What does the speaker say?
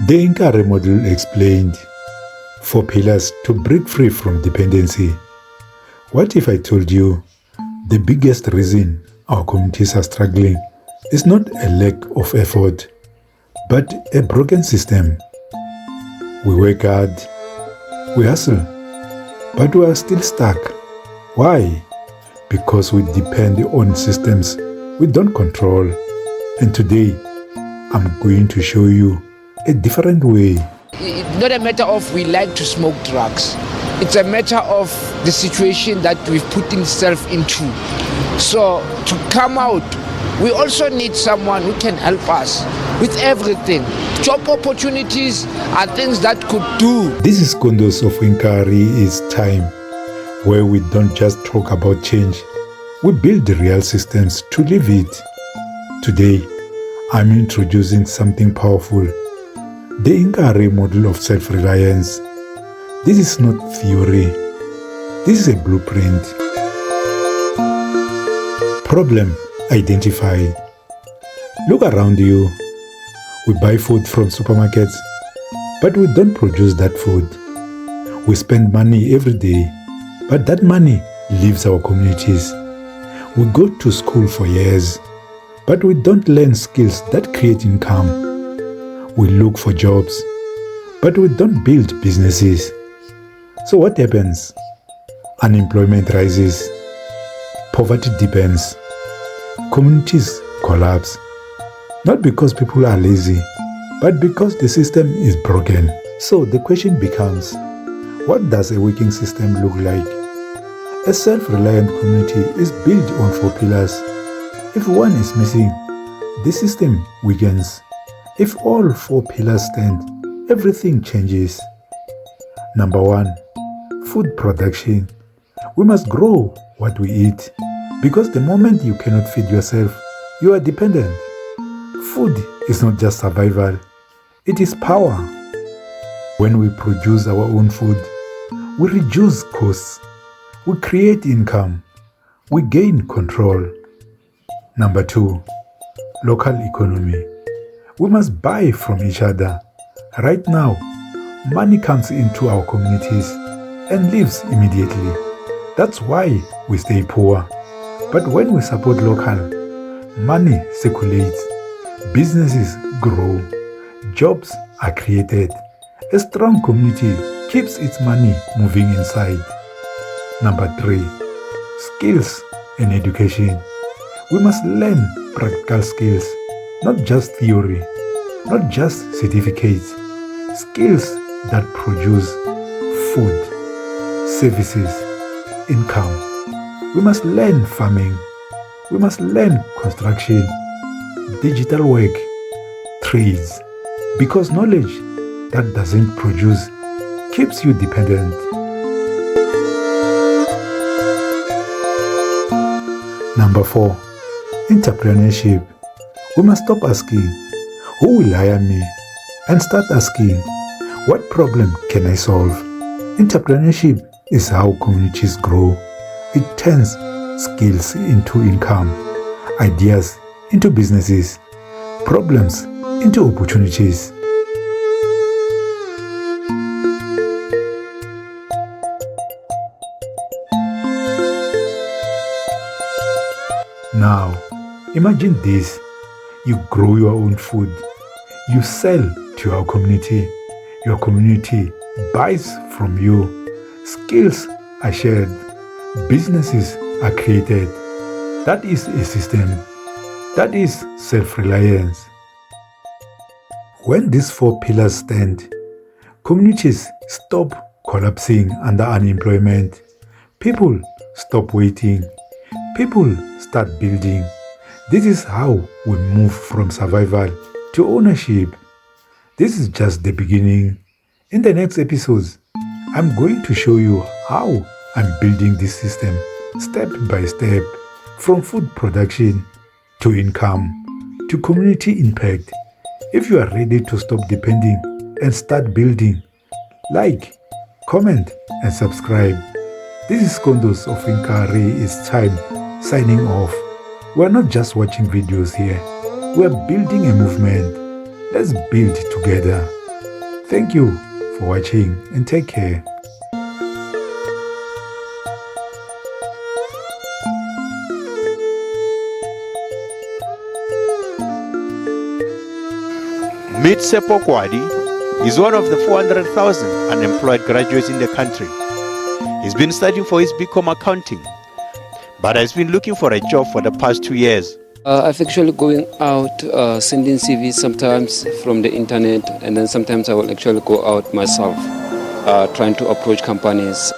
The Inkarhi model explained 4 pillars to break free from dependency. What if I told you the biggest reason our communities are struggling is not a lack of effort, but a broken system? We work hard, we hustle, but we are still stuck. Why? Because we depend on systems we don't control. And today, I'm going to show you a different way. It's not a matter of we like to smoke drugs. It's a matter of the situation that we've put ourselves into. So to come out, we also need someone who can help us with everything. Job opportunities are things that could do. This is Kondos of Inkarhi is time, where we don't just talk about change, we build the real systems to live it. Today, I'm introducing something powerful, the Inkarhi Model of Self-Reliance. This is not theory, this is a blueprint. Problem identified. Look around you. We buy food from supermarkets, but we don't produce that food. We spend money every day, but that money leaves our communities. We go to school for years, but we don't learn skills that create income. We look for jobs, but we don't build businesses. So what happens? Unemployment rises, poverty deepens, communities collapse. Not because people are lazy, but because the system is broken. So the question becomes, what does a working system look like? A self-reliant community is built on 4 pillars. If one is missing, the system weakens. If all 4 pillars stand, everything changes. Number 1, food production. We must grow what we eat, because the moment you cannot feed yourself, you are dependent. Food is not just survival, it is power. When we produce our own food, we reduce costs, we create income, we gain control. Number 2, local economy. We must buy from each other. Right now, money comes into our communities and leaves immediately. That's why we stay poor. But when we support local, money circulates, businesses grow, jobs are created. A strong community keeps its money moving inside. Number 3, skills and education. We must learn practical skills, not just theory, not just certificates, skills that produce food, services, income. We must learn farming, we must learn construction, digital work, trades, because knowledge that doesn't produce keeps you dependent. Number 4, entrepreneurship. We must stop asking, who will hire me? And start asking, what problem can I solve? Entrepreneurship is how communities grow. It turns skills into income, ideas into businesses, problems into opportunities. Now, imagine this. You grow your own food. You sell to your community. Your community buys from you. Skills are shared. Businesses are created. That is a system. That is self-reliance. When these 4 pillars stand, communities stop collapsing under unemployment. People stop waiting. People start building. This is how we move from survival to ownership. This is just the beginning. In the next episodes, I'm going to show you how I'm building this system step by step, from food production to income to community impact. If you are ready to stop depending and start building, like, comment and subscribe. This is Kondos of Inkarhi is time signing off. We're not just watching videos here. We're building a movement. Let's build together. Thank you for watching and take care. Meet Sepo Kwadi. He's one of the 400,000 unemployed graduates in the country. He's been studying for his BCom accounting, but has been looking for a job for the past 2 years. I've actually going out sending CVs sometimes from the internet, and then sometimes I will actually go out myself trying to approach companies.